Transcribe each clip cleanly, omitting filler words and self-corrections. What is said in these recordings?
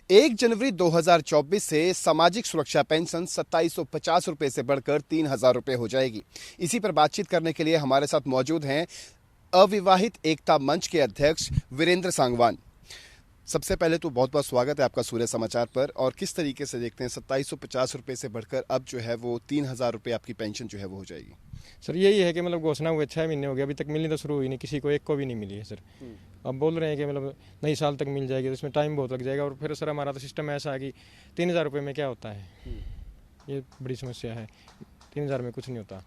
1 जनवरी 2024 से सामाजिक सुरक्षा पेंशन 2750 रुपये से बढ़कर 3000 रुपये हो जाएगी। इसी पर बातचीत करने के लिए हमारे साथ मौजूद हैं अविवाहित एकता मंच के अध्यक्ष वीरेंद्र सांगवान। सबसे पहले तो बहुत बहुत स्वागत है आपका सूर्य समाचार पर। और किस तरीके से देखते हैं 2750 रुपये से बढ़कर अब जो है वो 3000 रुपये आपकी पेंशन जो है वो हो जाएगी? सर यही है कि मतलब घोषणा हुए 6 महीने हो गए, अभी तक मिलनी तो शुरू हुई नहीं, किसी को एक को भी नहीं मिली है सर। अब बोल रहे हैं कि मतलब नई साल तक मिल जाएगी, तो इसमें टाइम बहुत लग जाएगा। और फिर सर हमारा तो सिस्टम ऐसा है कि 3000 रुपये में क्या होता है, ये बड़ी समस्या है। 3000 में कुछ नहीं होता।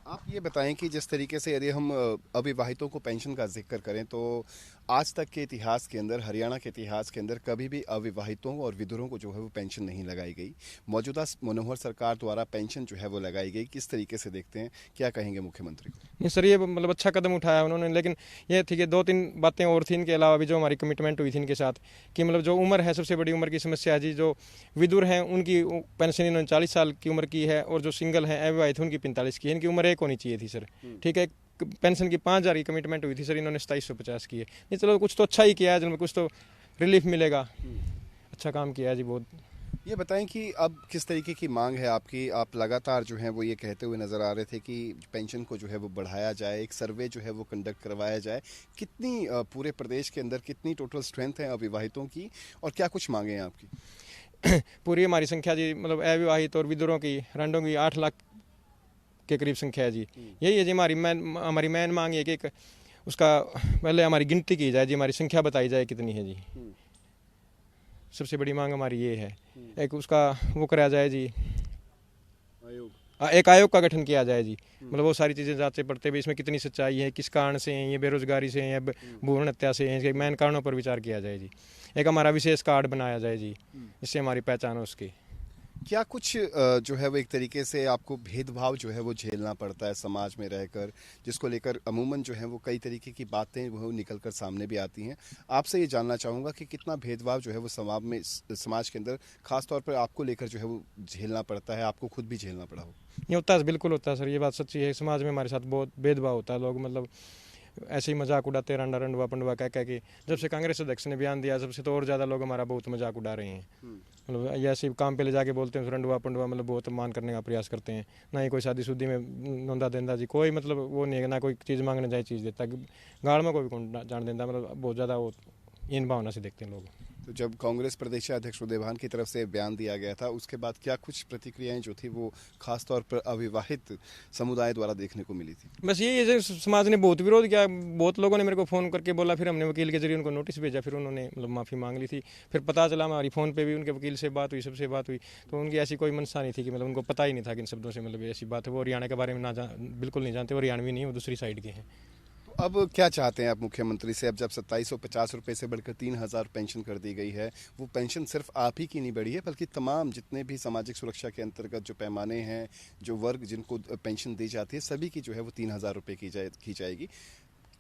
आप ये बताएं कि जिस तरीके से यदि हम अविवाहितों को पेंशन का जिक्र करें तो आज तक के इतिहास के अंदर, हरियाणा के इतिहास के अंदर कभी भी अविवाहितों और विधुरों को जो है वो पेंशन नहीं लगाई गई। मौजूदा मनोहर सरकार द्वारा पेंशन जो है वो लगाई गई। किस तरीके से देखते हैं, क्या कहेंगे मुख्यमंत्री को? नहीं सर, ये मतलब अच्छा कदम उठाया उन्होंने, लेकिन ये थी कि 2-3 बातें और थी इनके अलावा भी जो हमारी कमिटमेंट हुई थी इनके साथ, कि मतलब जो उम्र है, सबसे बड़ी उम्र की समस्या है जी। जो विधुर हैं उनकी पेंशन इन्होंने 40 साल की उम्र की है, और जो सिंगल हैं अविवाहित उनकी 45 की है। इनकी उम्र एक होनी चाहिए थी सर। ठीक है, पेंशन की 5000 की कमिटमेंट हुई थी सर, इन्होंने 2750 की है। नहीं चलो, कुछ तो अच्छा ही किया है, जिनमें कुछ तो रिलीफ मिलेगा। अच्छा काम किया है जी बहुत। ये बताएं कि अब किस तरीके की मांग है आपकी? आप लगातार जो है वो ये कहते हुए नज़र आ रहे थे कि पेंशन को जो है वो बढ़ाया जाए, एक सर्वे जो है वो कंडक्ट करवाया जाए। कितनी पूरे प्रदेश के अंदर कितनी टोटल स्ट्रेंथ है अविवाहितों की, और क्या कुछ मांगे हैं आपकी? पूरी हमारी संख्या जी, मतलब अविवाहित और विधुरों की, रंडों की 8 लाख के करीब संख्या है जी। यही है जी हमारी मेन मांग है कि उसका पहले हमारी गिनती की जाए जी, हमारी संख्या बताई जाए कितनी है जी। सबसे बड़ी मांग हमारी ये है। एक उसका वो कराया जाए जी, एक आयोग का गठन किया जाए जी। मतलब वो सारी चीज़ें जांचे पड़ते भी, इसमें कितनी सच्चाई है, किस कारण से हैं, ये बेरोजगारी से हैं या भ्रूण हत्या से हैं, इसके मेन कारणों पर विचार किया जाए जी। एक हमारा विशेष कार्ड बनाया जाए जी, इससे हमारी पहचान हो उसकी। क्या कुछ जो है वो एक तरीके से आपको भेदभाव जो है वो झेलना पड़ता है समाज में रहकर, जिसको लेकर अमूमन जो है वो कई तरीके की बातें वो निकल कर सामने भी आती हैं? आपसे ये जानना चाहूँगा कि कितना भेदभाव जो है वो समाज के अंदर खास तौर पर आपको लेकर जो है वो झेलना पड़ता है, आपको खुद भी झेलना पड़ा हो? ये होता है, बिल्कुल होता है सर, ये बात सच्ची है। समाज में हमारे साथ बहुत भेदभाव होता है। लोग मतलब ऐसे ही मजाक उड़ाते हैं, रंडा रंडवा पंडवा कह के। जब से कांग्रेस अध्यक्ष ने बयान दिया, सबसे तो और ज़्यादा लोग हमारा बहुत मजाक उड़ा रहे हैं। मतलब ऐसे काम पे ले जाके बोलते हैं रंडवा पंडवा, मतलब बहुत मान करने का प्रयास करते हैं। ना ही कोई शादीशुदी में नौंदा देंदा जी, कोई मतलब वो नहीं है, ना कोई चीज़ मांगने जाए चीज़ देता। गाड़ में कोई कौन जान देता, मतलब बहुत ज़्यादा वो इन भावना से देखते हैं लोग। तो जब कांग्रेस प्रदेश अध्यक्ष उदयभान की तरफ से बयान दिया गया था, उसके बाद क्या कुछ प्रतिक्रियाएं जो थी वो खास तौर पर अविवाहित समुदाय द्वारा देखने को मिली थी? बस यही है, समाज ने बहुत विरोध किया। बहुत लोगों ने मेरे को फ़ोन करके बोला, फिर हमने वकील के जरिए उनको नोटिस भेजा, फिर उन्होंने मतलब माफ़ी मांग ली थी। फिर पता चला, हमारी फ़ोन पे भी उनके वकील से बात हुई, सबसे बात हुई, तो उनकी ऐसी कोई मनसा नहीं थी कि मतलब उनको पता ही नहीं था कि इन शब्दों से मतलब ऐसी बात है। वो हरियाणा के बारे में बिल्कुल नहीं जानते, वो हरियाणवी नहीं, वो दूसरी साइड के हैं। अब क्या चाहते हैं आप मुख्यमंत्री से? अब जब 2750 रुपये से बढ़कर 3000 पेंशन कर दी गई है, वो पेंशन सिर्फ आप ही की नहीं बढ़ी है बल्कि तमाम जितने भी सामाजिक सुरक्षा के अंतर्गत जो पैमाने हैं, जो वर्ग जिनको पेंशन दी जाती है, सभी की जो है वो 3000 रुपये की जाएगी।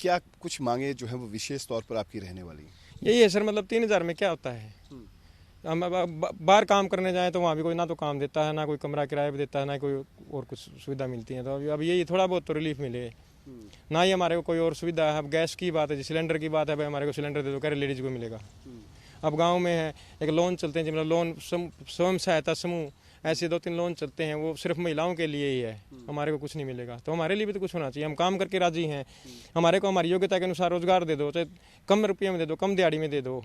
क्या कुछ मांगे जो है वो विशेष तौर पर आपकी रहने वाली? यही है सर, मतलब 3000 में क्या होता है। हम बाहर काम करने जाएँ तो वहाँ भी कोई ना तो काम देता है, ना कोई कमरा किराया भी देता है, ना कोई और कुछ सुविधा मिलती है। तो अब यही थोड़ा बहुत तो रिलीफ मिले, ना ही हमारे को कोई और सुविधा है। अब गैस की बात है, सिलेंडर की बात है, भाई हमारे को सिलेंडर दे दो, कह रहे लेडीज़ को मिलेगा। अब गांव में है एक लोन चलते हैं, मतलब लोन स्वयं सहायता समूह, ऐसे 2-3 लोन चलते हैं, वो सिर्फ महिलाओं के लिए ही है। हमारे को कुछ नहीं मिलेगा, तो हमारे लिए भी तो कुछ होना चाहिए। हम काम करके राजी हैं, हमारे को हमारी योग्यता के अनुसार रोजगार दे दो, चाहे कम रुपये में दे दो, कम दिहाड़ी में दे दो।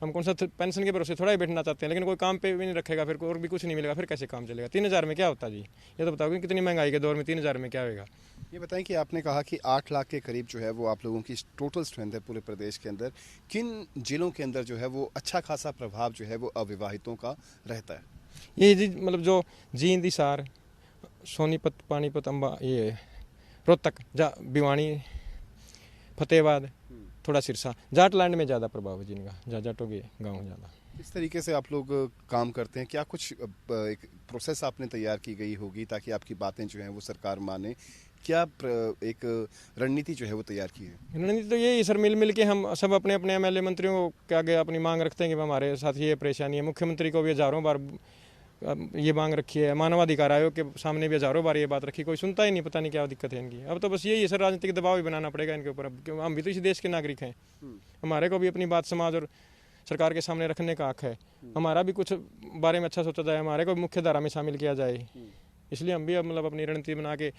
हम कौन सा पेंशन के भरोसे थोड़ा ही बैठना चाहते हैं, लेकिन कोई काम पे भी नहीं रखेगा, फिर और भी कुछ नहीं मिलेगा, फिर कैसे काम चलेगा? 3000 में क्या होता जी? ये तो बताओ कि कितनी महंगाई के दौर में 3000 में क्या होगा? ये बताएं कि आपने कहा कि 8 लाख के करीब जो है वो आप लोगों की टोटल स्ट्रेंथ है पूरे प्रदेश के अंदर। किन जिलों के अंदर जो है वो अच्छा खासा प्रभाव जो है वो अविवाहितों का रहता है? ये जी मतलब जो जींद, हिसार, सोनीपत, पानीपत, अम्बा, ये रोहतक, भिवानी, फतेहाबाद, थोड़ा सिरसा, जाट लैंड में ज़्यादा प्रभाव है जिनका, जाटों के गाँव ज़्यादा। इस तरीके से आप लोग काम करते हैं, क्या कुछ एक प्रोसेस आपने तैयार की गई होगी ताकि आपकी बातें जो हैं वो सरकार माने? क्या एक रणनीति जो है वो तैयार की है? रणनीति तो यही सर, मिल के हम सब अपने अपने एमएलए मंत्रियों के आगे अपनी मांग रखते हैं कि हमारे साथ ये परेशानी है। मुख्यमंत्री को भी हज़ारों बार ये मांग रखी है, मानवाधिकार आयोग के सामने भी हज़ारों बार ये बात रखी, कोई सुनता ही नहीं। पता नहीं क्या दिक्कत है इनकी। अब तो बस यही है सर, राजनीतिक दबाव भी बनाना पड़ेगा इनके ऊपर। अब हम भी तो इसी देश के नागरिक हैं, हमारे को भी अपनी बात समाज और सरकार के सामने रखने का हक है। हमारा भी कुछ बारे में अच्छा सोचा जाए, हमारे को मुख्य धारा में शामिल किया जाए। इसलिए हम भी अब मतलब अपनी रणनीति बना के,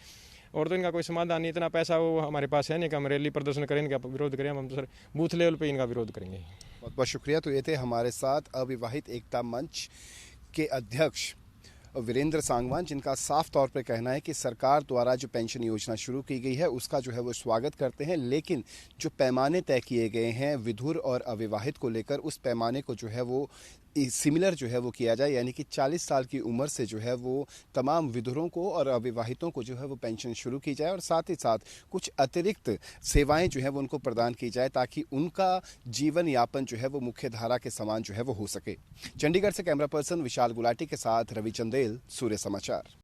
और तो इनका कोई समाधान नहीं, इतना पैसा वो हमारे पास है नहीं कि हम रैली प्रदर्शन करें, इनका विरोध करें। हम तो सर बूथ लेवल पे इनका विरोध करेंगे। बहुत बहुत शुक्रिया। तो ये थे हमारे साथ अविवाहित एकता मंच के अध्यक्ष वीरेंद्र सांगवान, जिनका साफ तौर पर कहना है कि सरकार द्वारा जो पेंशन योजना शुरू की गई है उसका जो है वो स्वागत करते हैं, लेकिन जो पैमाने तय किए गए हैं विधुर और अविवाहित को लेकर, उस पैमाने को जो है वो सिमिलर जो है वो किया जाए, यानी कि 40 साल की उम्र से जो है वो तमाम विधुरों को और अविवाहितों को जो है वो पेंशन शुरू की जाए, और साथ ही साथ कुछ अतिरिक्त सेवाएं जो है वो उनको प्रदान की जाए ताकि उनका जीवन यापन जो है वो मुख्य धारा के समान जो है वो हो सके। चंडीगढ़ से कैमरा पर्सन विशाल गुलाटी के साथ रवि चंदेल, सूर्य समाचार।